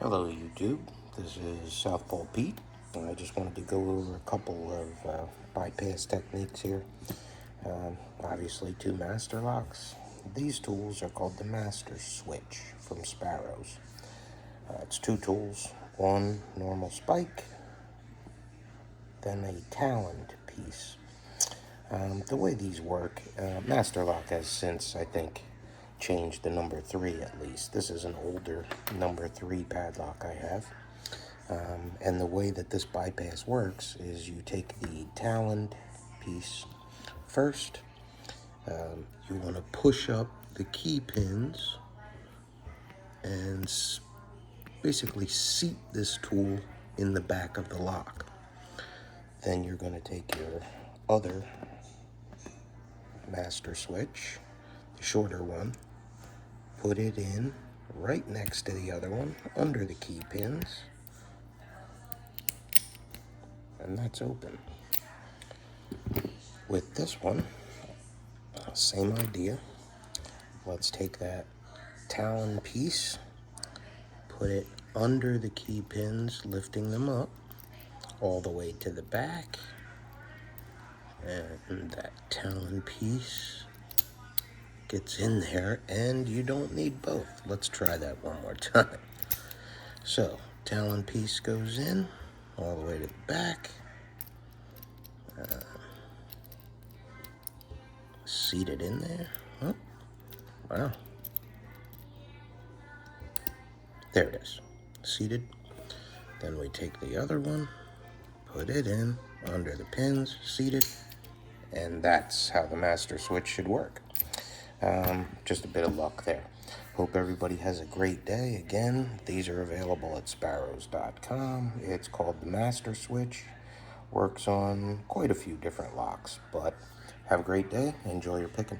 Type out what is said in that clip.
Hello YouTube, this is Southpaw Pete, and I just wanted to go over a couple of bypass techniques here. Obviously two master locks. These tools are called the master switch from Sparrows. It's two tools, one normal spike, then a taloned piece. The way these work, master lock has since, I think, changed the number 3 at least. This is an older number 3 padlock I have. And the way that this bypass works is you take the taloned piece first. You want to push up the key pins and basically seat this tool in the back of the lock. Then you're going to take your other master switch, the shorter one, put it in right next to the other one under the key pins, and that's open. With this one, same idea. Let's take that talon piece, put it under the key pins, lifting them up all the way to the back, and that talon piece gets in there, and you don't need both. Let's try that one more time. So, talon piece goes in all the way to the back, seated in there. Oh, wow. There it is, seated. Then we take the other one, put it in under the pins, seated, and that's how the master switch should work. Just a bit of luck there. Hope everybody has a great day. Again, these are available at sparrows.com. It's called the master switch. Works on quite a few different locks, but have a great day. Enjoy your picking.